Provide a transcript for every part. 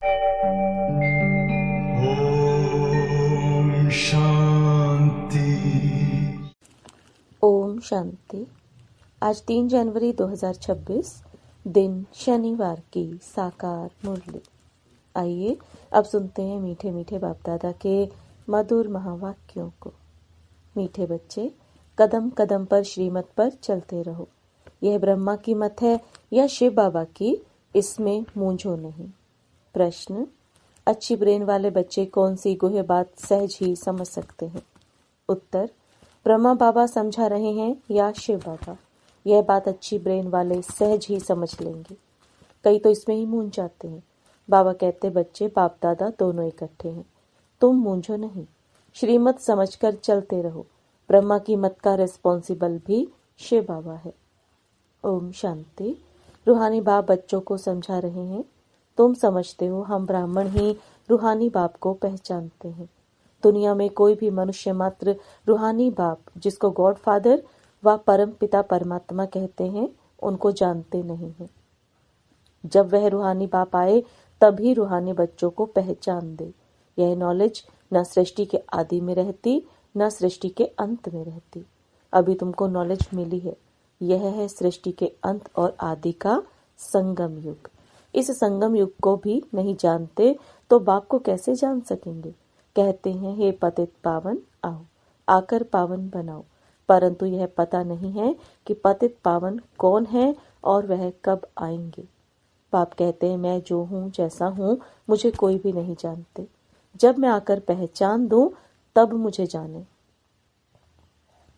ओम शांति। ओम शांति। आज 3 जनवरी 2026 दिन शनिवार की साकार मुरली। आइए अब सुनते हैं मीठे मीठे बाप दादा के मधुर महावाक्यों को। मीठे बच्चे, कदम कदम पर श्रीमत पर चलते रहो। यह ब्रह्मा की मत है या शिव बाबा की, इसमें मूंझो नहीं। प्रश्न, अच्छी ब्रेन वाले बच्चे कौन सी गुह्य बात सहज ही समझ सकते हैं? उत्तर, ब्रह्मा बाबा समझा रहे हैं या शिव बाबा। यह बात अच्छी ब्रेन वाले सहज ही समझ लेंगे। कई तो इसमें ही मूंझ जाते हैं। बाबा कहते, बच्चे बाप दादा दोनों इकट्ठे हैं, तुम मूंझो नहीं, श्रीमत समझकर चलते रहो। ब्रह्मा की मत का रिस्पॉन्सिबल भी शिव बाबा है। ओम शांति। रूहानी बाप बच्चों को समझा रहे हैं, तुम समझते हो हम ब्राह्मण ही रूहानी बाप को पहचानते हैं। दुनिया में कोई भी मनुष्य मात्र रूहानी बाप, जिसको गॉड फादर व परम पिता परमात्मा कहते हैं, उनको जानते नहीं हैं। जब वह रूहानी बाप आए तभी रूहानी बच्चों को पहचान दे। यह नॉलेज न सृष्टि के आदि में रहती न सृष्टि के अंत में रहती। अभी तुमको नॉलेज मिली है। यह है सृष्टि के अंत और आदि का संगम युग। इस संगम युग को भी नहीं जानते तो बाप को कैसे जान सकेंगे? कहते हैं, हे पतित पावन आओ, आकर पावन बनाओ। परंतु यह पता नहीं है कि पतित पावन कौन है और वह कब आएंगे। बाप कहते हैं, मैं जो हूँ जैसा हूँ मुझे कोई भी नहीं जानते। जब मैं आकर पहचान दूं तब मुझे जाने।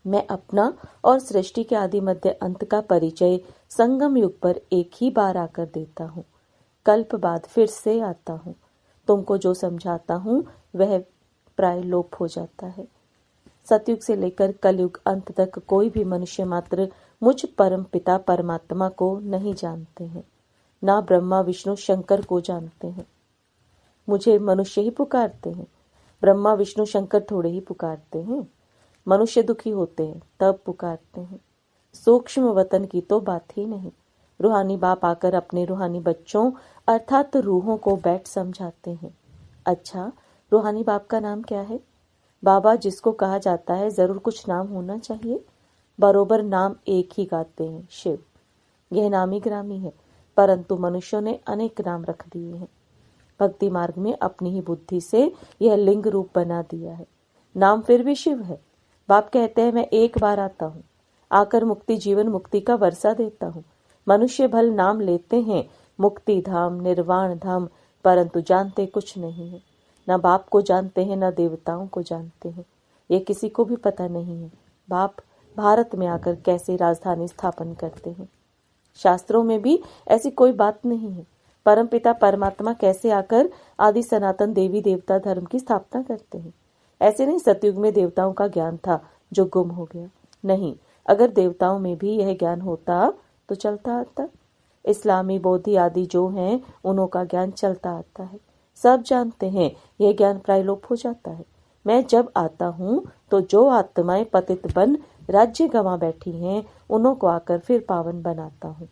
मैं अपना और सृष्टि के आदि मध्य अंत का परिचय संगम युग पर एक ही बार आकर देता हूँ। कल्प बाद फिर से आता हूँ। तुमको जो समझाता हूँ वह प्राय लोप हो जाता है। सतयुग से लेकर कलयुग अंत तक कोई भी मनुष्य मात्र मुझ परम पिता परमात्मा को नहीं जानते हैं, ना ब्रह्मा विष्णु शंकर को जानते हैं। मुझे मनुष्य ही पुकारते हैं, ब्रह्मा विष्णु शंकर थोड़े ही पुकारते हैं। मनुष्य दुखी होते हैं तब पुकारते हैं। सूक्ष्म वतन की तो बात ही नहीं। रूहानी बाप आकर अपने रूहानी बच्चों अर्थात रूहों को बैठ समझाते हैं। अच्छा, रूहानी बाप का नाम क्या है? बाबा जिसको कहा जाता है जरूर कुछ नाम होना चाहिए। बरोबर नाम एक ही गाते हैं, शिव। यह नामी ग्रामी है, परंतु मनुष्यों ने अनेक नाम रख दिए हैं। भक्ति मार्ग में अपनी ही बुद्धि से यह लिंग रूप बना दिया है। नाम फिर भी शिव है। बाप कहते हैं, मैं एक बार आता हूँ, आकर मुक्ति जीवन मुक्ति का वर्षा देता हूँ। मनुष्य भल नाम लेते हैं मुक्ति धाम निर्वाण धाम, परंतु जानते कुछ नहीं है। न बाप को जानते हैं न देवताओं को जानते हैं। ये किसी को भी पता नहीं है बाप भारत में आकर कैसे राजधानी स्थापन करते हैं। शास्त्रों में भी ऐसी कोई बात नहीं है। परम पिता परमात्मा कैसे आकर आदि सनातन देवी देवता धर्म की स्थापना करते हैं। ऐसे नहीं सतयुग में देवताओं का ज्ञान था जो गुम हो गया। नहीं, अगर देवताओं में भी यह ज्ञान होता तो चलता आता। इस्लामी बौद्धि आदि जो हैं उन्हों का ज्ञान चलता आता है। सब जानते हैं यह ज्ञान प्रायलोप हो जाता है। मैं जब आता हूँ तो जो आत्माएं पतित बन राज्य गंवा बैठी हैं उन्हों को आकर फिर पावन बनाता हूँ।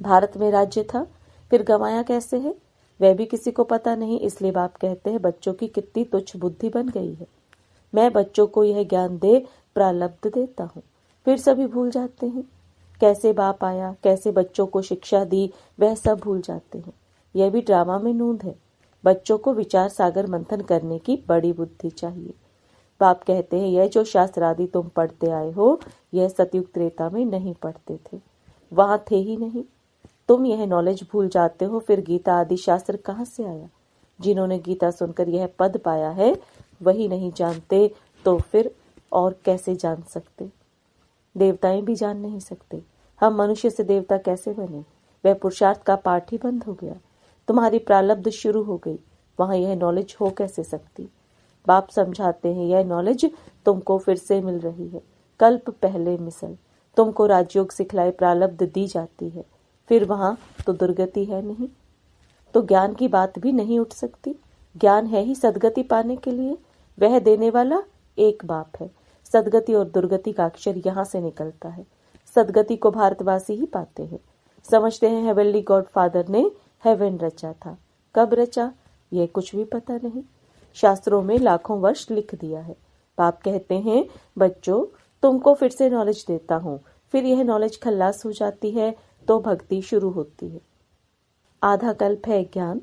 भारत में राज्य था, फिर गंवाया कैसे है वह भी किसी को पता नहीं। इसलिए बाप कहते हैं, बच्चों की कितनी तुच्छ बुद्धि बन गई है। मैं बच्चों को यह ज्ञान दे प्रारब्ध देता हूँ, फिर सभी भूल जाते हैं। कैसे बाप आया, कैसे बच्चों को शिक्षा दी, वह सब भूल जाते हैं। यह भी ड्रामा में नूंद है। बच्चों को विचार सागर मंथन करने की बड़ी बुद्धि चाहिए। बाप कहते हैं, यह जो शास्त्र आदि तुम पढ़ते आए हो यह सतयुग त्रेता में नहीं पढ़ते थे, वहां थे ही नहीं। तुम यह नॉलेज भूल जाते हो, फिर गीता आदि शास्त्र कहाँ से आया? जिन्होंने गीता सुनकर यह पद पाया है वही नहीं जानते तो फिर और कैसे जान सकते? देवताएं भी जान नहीं सकते। हम मनुष्य से देवता कैसे बने? वह पुरुषार्थ का पाठ ही बंद हो गया। तुम्हारी प्रारब्ध शुरू हो गई, वहां यह नॉलेज हो कैसे सकती? बाप समझाते हैं, यह नॉलेज तुमको फिर से मिल रही है। कल्प पहले मिसल तुमको राजयोग सिखलाए प्रारब्ध दी जाती है, फिर वहां तो दुर्गति है नहीं, तो ज्ञान की बात भी नहीं उठ सकती। ज्ञान है ही सदगति पाने के लिए, वह देने वाला एक बाप है। सदगति और दुर्गति का अक्षर यहाँ से निकलता है। सदगति को भारतवासी ही पाते हैं। समझते हैं हेवनली गॉड फादर ने हेवन रचा था। कब रचा यह कुछ भी पता नहीं। शास्त्रों में लाखों वर्ष लिख दिया है। बाप कहते हैं, बच्चों तुमको फिर से नॉलेज देता हूँ। फिर यह नॉलेज खल्लास हो जाती है तो भक्ति शुरू होती है। आधा कल्प है ज्ञान,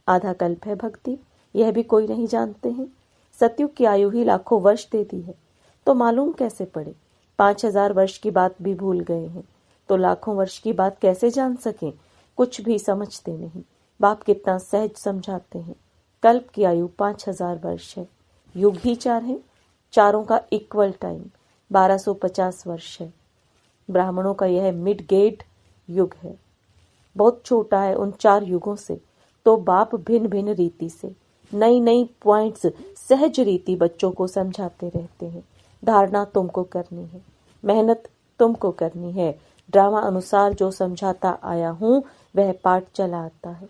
आधा कल्प है भक्ति, यह भी कोई नहीं जानते हैं। सतयुग की आयु ही लाखों वर्ष देती है, तो मालूम कैसे पड़े। 5000 वर्ष की बात भी भूल गए हैं, तो लाखों वर्ष की बात कैसे जान सकें। कुछ भी समझते नहीं। बाप कितना सहज समझाते हैं। कल्प की आयु 5000 वर्ष है। युग ही 4 है, चारों का इक्वल टाइम 1250 वर्ष है। ब्राह्मणों का यह मिड गेट युग है, बहुत छोटा है उन 4 युगों से। तो बाप भिन्न भिन्न रीति से नई नई पॉइंट्स सहज रीति बच्चों को समझाते रहते हैं। धारणा तुमको करनी है, मेहनत तुमको करनी है। ड्रामा अनुसार जो समझाता आया हूँ वह पाठ चला आता है।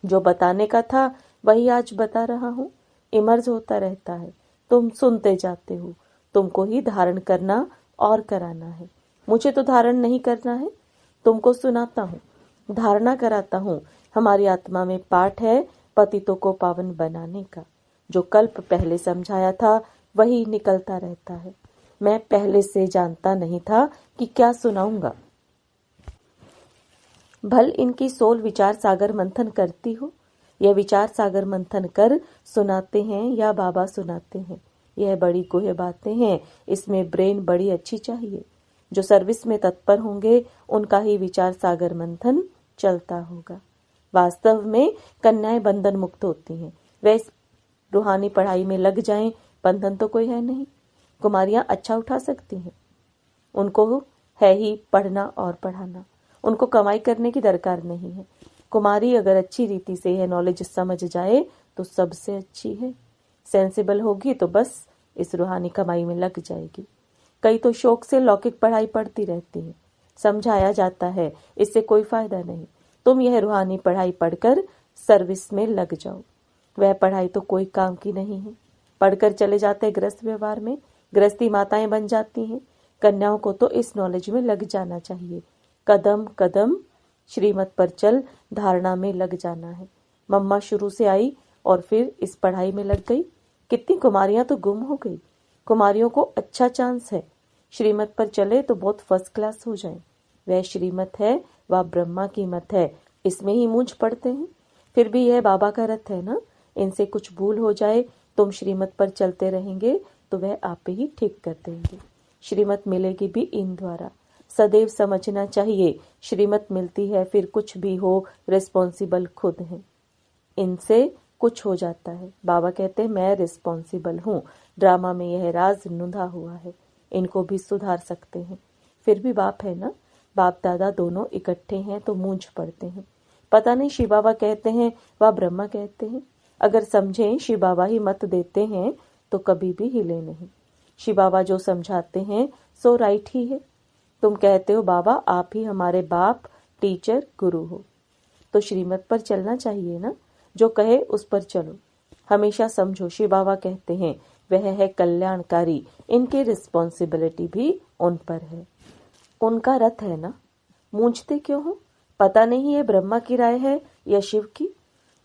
जो बताने का था वही आज बता रहा हूँ। इमर्ज होता रहता है, तुम सुनते जाते हो। तुमको ही धारण करना और कराना है। मुझे तो धारण नहीं करना है, तुमको सुनाता हूँ, धारणा कराता हूँ। हमारी आत्मा में पाठ है पतितों को पावन बनाने का। जो कल्प पहले समझाया था वही निकलता रहता है। मैं पहले से जानता नहीं था कि क्या सुनाऊंगा। भल इनकी सोल विचार सागर मंथन करती हो। यह विचार सागर मंथन कर सुनाते हैं या बाबा सुनाते हैं। यह बड़ी गुह्य बातें हैं, इसमें ब्रेन बड़ी अच्छी चाहिए। जो सर्विस में तत्पर होंगे उनका ही विचार सागर मंथन चलता होगा। वास्तव में कन्याएं बंधन मुक्त होती हैं। वे इस रूहानी पढ़ाई में लग जाएं, बंधन तो कोई है नहीं। कुमारियां अच्छा उठा सकती हैं, उनको है ही पढ़ना और पढ़ाना। उनको कमाई करने की दरकार नहीं है। कुमारी अगर अच्छी रीति से यह नॉलेज समझ जाए तो सबसे अच्छी है। सेंसिबल होगी तो बस इस रूहानी कमाई में लग जाएगी। कई तो शौक से लौकिक पढ़ाई पढ़ती रहती है। समझाया जाता है, इससे कोई फायदा नहीं। तुम यह रूहानी पढ़ाई पढ़कर सर्विस में लग जाओ। वह पढ़ाई तो कोई काम की नहीं है। पढ़कर चले जाते हैं गृहस्थ व्यवहार में, गृहस्थी माताएं बन जाती हैं। कन्याओं को तो इस नॉलेज में लग जाना चाहिए। कदम कदम श्रीमत पर चल धारणा में लग जाना है। मम्मा शुरू से आई और फिर इस पढ़ाई में लग गई। कितनी कुमारियां तो गुम हो गई। कुमारियों को अच्छा चांस है, श्रीमत पर चले तो बहुत फर्स्ट क्लास हो जाए। वह श्रीमत है, वह ब्रह्मा की मत है, इसमें ही मूंछ पड़ते हैं। फिर भी यह बाबा का रथ है ना, इनसे कुछ भूल हो जाए तुम श्रीमत पर चलते रहेंगे तो वह आप ही ठीक कर देंगे। श्रीमत मिलेगी भी इन द्वारा। सदैव समझना चाहिए, श्रीमत मिलती है फिर कुछ भी हो रिस्पॉन्सिबल खुद हैं। इनसे कुछ हो जाता है। बाबा कहते हैं मैं रिस्पॉन्सिबल हूँ। ड्रामा में यह राज नुंधा हुआ है, इनको भी सुधार सकते हैं। फिर भी बाप है ना, बाप दादा दोनों इकट्ठे हैं तो मूंझ पड़ते हैं। पता नहीं शिव बाबा कहते हैं व ब्रह्मा कहते हैं। अगर समझें शिव बाबा ही मत देते हैं तो कभी भी हिले नहीं। शिव बाबा जो समझाते हैं सो राइट ही है। तुम कहते हो बाबा आप ही हमारे बाप, टीचर, गुरु हो, तो श्रीमत पर चलना चाहिए ना। जो कहे उस पर चलो। हमेशा समझो शिव बाबा कहते हैं वह है कल्याणकारी, इनकी रिस्पॉन्सिबिलिटी भी उन पर है। उनका रथ है ना, मूंझते क्यों हो? पता नहीं है ब्रह्मा की राय है या शिव की?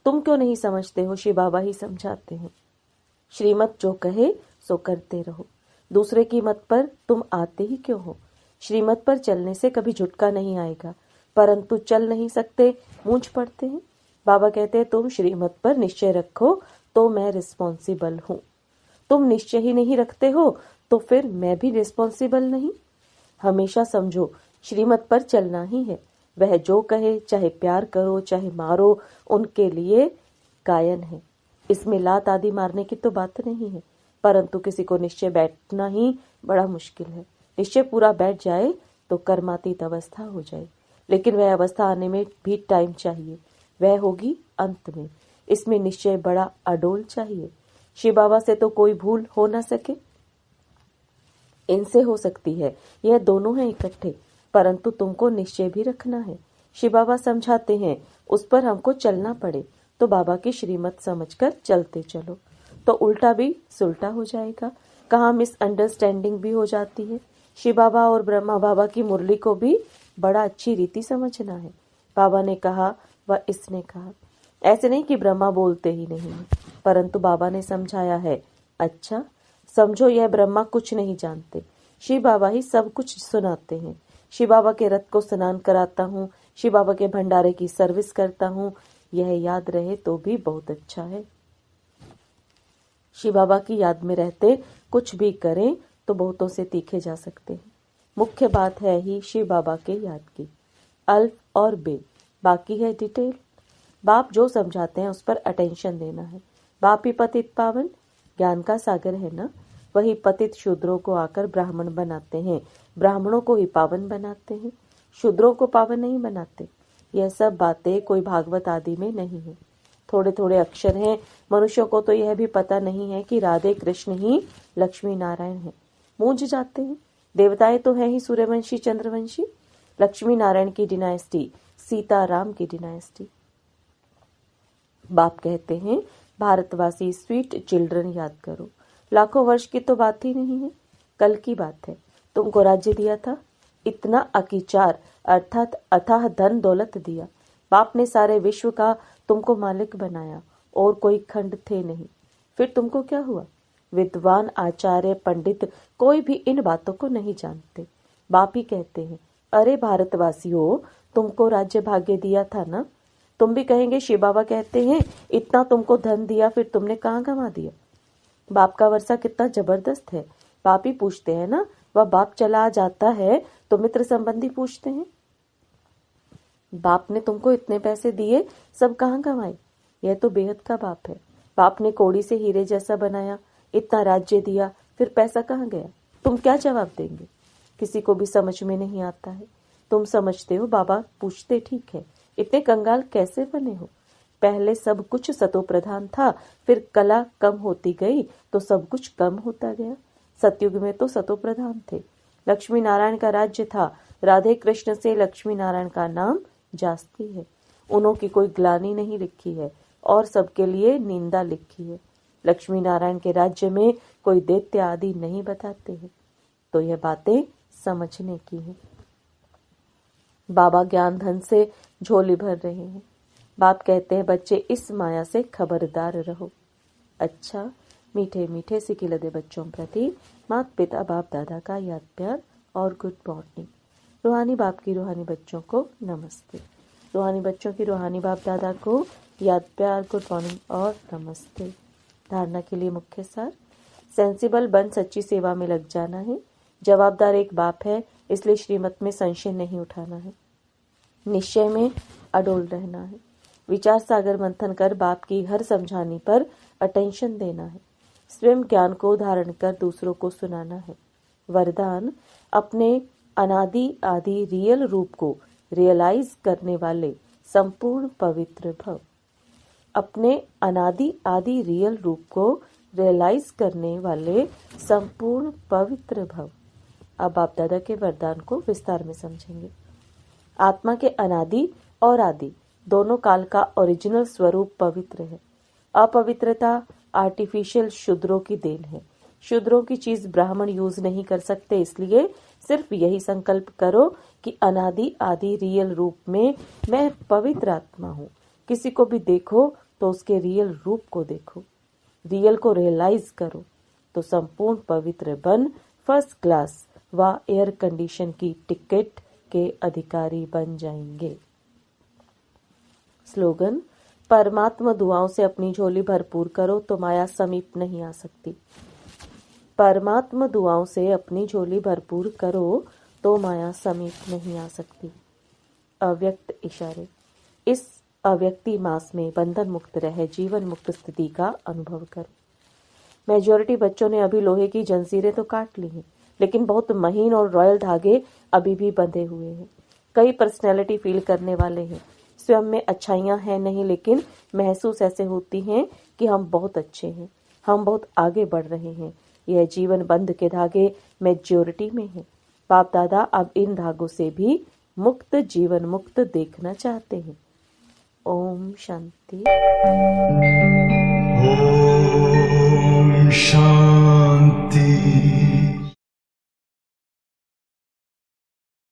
तुम क्यों नहीं समझते हो? शिव बाबा ही समझाते हैं। श्रीमत जो कहे सो करते रहो। दूसरे की मत पर तुम आते ही क्यों हो? श्रीमत पर चलने से कभी झुटका नहीं आएगा, परंतु चल नहीं सकते, मूंझ पड़ते हैं। बाबा कहते हैं तुम श्रीमत पर निश्चय रखो तो मैं रिस्पॉन्सिबल हूँ। तुम निश्चय ही नहीं रखते हो तो फिर मैं भी रिस्पॉन्सिबल नहीं। हमेशा समझो श्रीमत पर चलना ही है। वह जो कहे, चाहे प्यार करो चाहे मारो, उनके लिए गायन है। इसमें लात आदि मारने की तो बात नहीं है, परंतु किसी को निश्चय बैठना ही बड़ा मुश्किल है। निश्चय पूरा बैठ जाए तो कर्मातीत अवस्था हो जाए, लेकिन वह अवस्था आने में भी टाइम चाहिए। वह होगी अंत में। इसमें निश्चय बड़ा अडोल चाहिए। शिव बाबा से तो कोई भूल हो ना सके, इनसे हो सकती है। यह दोनों हैं इकट्ठे, परंतु तुमको निश्चय भी रखना है। शिव बाबा समझाते हैं उस पर हमको चलना पड़े तो बाबा की श्रीमत समझकर चलते चलो, तो उल्टा भी सुलटा हो जाएगा। कहाँ मिसअंडरस्टैंडिंग भी हो जाती है। शिव बाबा और ब्रह्मा बाबा की मुरली को भी बड़ा अच्छी रीति समझना है। बाबा ने कहा वह इसने कहा। ऐसे नहीं कि ब्रह्मा बोलते ही नहीं, परंतु बाबा ने समझाया है। अच्छा समझो, यह ब्रह्मा कुछ नहीं जानते, शिव बाबा ही सब कुछ सुनाते हैं। शिव बाबा के रथ को स्नान कराता हूँ, शिव बाबा के भंडारे की सर्विस करता हूँ, यह याद रहे तो भी बहुत अच्छा है। शिव बाबा की याद में रहते कुछ भी करें तो बहुतों से तीखे जा सकते हैं। मुख्य बात है ही शिव बाबा के याद की, अल्फ और बे, बाकी है डिटेल। बाप जो समझाते हैं उस पर अटेंशन देना है। बाप ही पतित पावन ज्ञान का सागर है ना, वही पतित शूद्रों को आकर ब्राह्मण बनाते हैं, ब्राह्मणों को ही पावन बनाते हैं, शूद्रों को पावन नहीं बनाते। यह सब बातें कोई भागवत आदि में नहीं है। थोड़े थोड़े अक्षर हैं। मनुष्यों को तो यह भी पता नहीं है कि राधे कृष्ण ही लक्ष्मी नारायण है। मूंझ जाते हैं। देवताएं तो हैं ही सूर्यवंशी चंद्रवंशी, लक्ष्मी नारायण की डिनाइस्टी, सीताराम की डिनाइस्टी। बाप कहते हैं भारतवासी स्वीट चिल्ड्रन याद करो। लाखों वर्ष की तो बात ही नहीं है, कल की बात है। तुमको राज्य दिया था, इतना अकीचार अर्थात अथाह धन दौलत दिया। बाप ने सारे विश्व का तुमको मालिक बनाया और कोई खंड थे नहीं। फिर तुमको क्या हुआ? विद्वान आचार्य पंडित कोई भी इन बातों को नहीं जानते। बाप ही कहते हैं, अरे भारतवासियों, तुमको राज्य भाग्य दिया था ना। तुम भी कहेंगे शिव बाबा कहते हैं इतना तुमको धन दिया, फिर तुमने कहाँ गंवा दिया। बाप का वर्षा कितना जबरदस्त है। बाप ही पूछते हैं ना, वह बाप चला जाता है तो मित्र संबंधी पूछते हैं, बाप ने तुमको इतने पैसे दिए, सब कहाँ गंवाए। यह तो बेहद का बाप है। बाप ने कौड़ी से हीरे जैसा बनाया, इतना राज्य दिया, फिर पैसा कहाँ गया। तुम क्या जवाब देंगे? किसी को भी समझ में नहीं आता है। तुम समझते हो, बाबा पूछते ठीक है, इतने कंगाल कैसे बने हो। पहले सब कुछ सतो प्रधान था, फिर कला कम होती गई तो सब कुछ कम होता गया। सतयुग में तो सतो प्रधान थे, लक्ष्मी नारायण का राज्य था। राधे कृष्ण से लक्ष्मी नारायण का नाम जास्ती है। उन्हों की कोई ग्लानी नहीं लिखी है और सबके लिए निंदा लिखी है। लक्ष्मी नारायण के राज्य में कोई दैत्य आदि नहीं बताते हैं। तो यह बातें समझने की है। बाबा ज्ञान धन से झोली भर रहे हैं। बाप कहते हैं बच्चे इस माया से खबरदार रहो। अच्छा मीठे मीठे सिकिलदे बच्चों प्रति माता पिता बाप दादा का याद प्यार और गुड मॉर्निंग। रूहानी बाप की रूहानी बच्चों को नमस्ते। रूहानी बच्चों की रूहानी बाप दादा को याद प्यार गुड मॉर्निंग और नमस्ते। धारणा के लिए मुख्य सार, सेंसिबल बन सच्ची सेवा में लग जाना है। जवाबदार एक बाप है, इसलिए श्रीमत में संशय नहीं उठाना है। निश्चय में अडोल रहना है। विचार सागर मंथन कर बाप की हर समझानी पर अटेंशन देना है। स्वयं ज्ञान को धारण कर दूसरों को सुनाना है। वरदान, अपने अनादि आदि रियल रूप को रियलाइज करने वाले संपूर्ण पवित्र भव। अपने अनादि आदि रियल रूप को रियलाइज करने वाले संपूर्ण पवित्र भव। अब बाप दादा के वरदान को विस्तार में समझेंगे। आत्मा के अनादि और आदि दोनों काल का ओरिजिनल स्वरूप पवित्र है। अपवित्रता आर्टिफिशियल शूद्रों की देन है। शूद्रों की चीज ब्राह्मण यूज नहीं कर सकते, इसलिए सिर्फ यही संकल्प करो कि अनादि आदि रियल रूप में मैं पवित्र आत्मा हूँ। किसी को भी देखो तो उसके रियल रूप को देखो, रियल को रियलाइज करो तो संपूर्ण पवित्र बन फर्स्ट क्लास व एयर कंडीशन की टिकट के अधिकारी बन जाएंगे। स्लोगन, परमात्मा दुआओं से अपनी झोली भरपूर करो तो माया समीप नहीं आ सकती। परमात्मा दुआओं से अपनी झोली भरपूर करो तो माया समीप नहीं आ सकती। अव्यक्त इशारे, इस अव्यक्ति मास में बंधन मुक्त रहे जीवन मुक्त स्थिति का अनुभव करें। मेजॉरिटी बच्चों ने अभी लोहे की जंजीरें तो काट ली हैं, लेकिन बहुत महीन और रॉयल धागे अभी भी बंधे हुए हैं। कई पर्सनैलिटी फील करने वाले हैं, स्वयं में अच्छाइयां हैं नहीं, लेकिन महसूस ऐसे होती हैं कि हम बहुत अच्छे हैं, हम बहुत आगे बढ़ रहे हैं। यह जीवन बंध के धागे मेजॉरिटी में हैं। बाप दादा अब इन धागों से भी मुक्त जीवन मुक्त देखना चाहते हैं। ओम शांति। ओम शांति।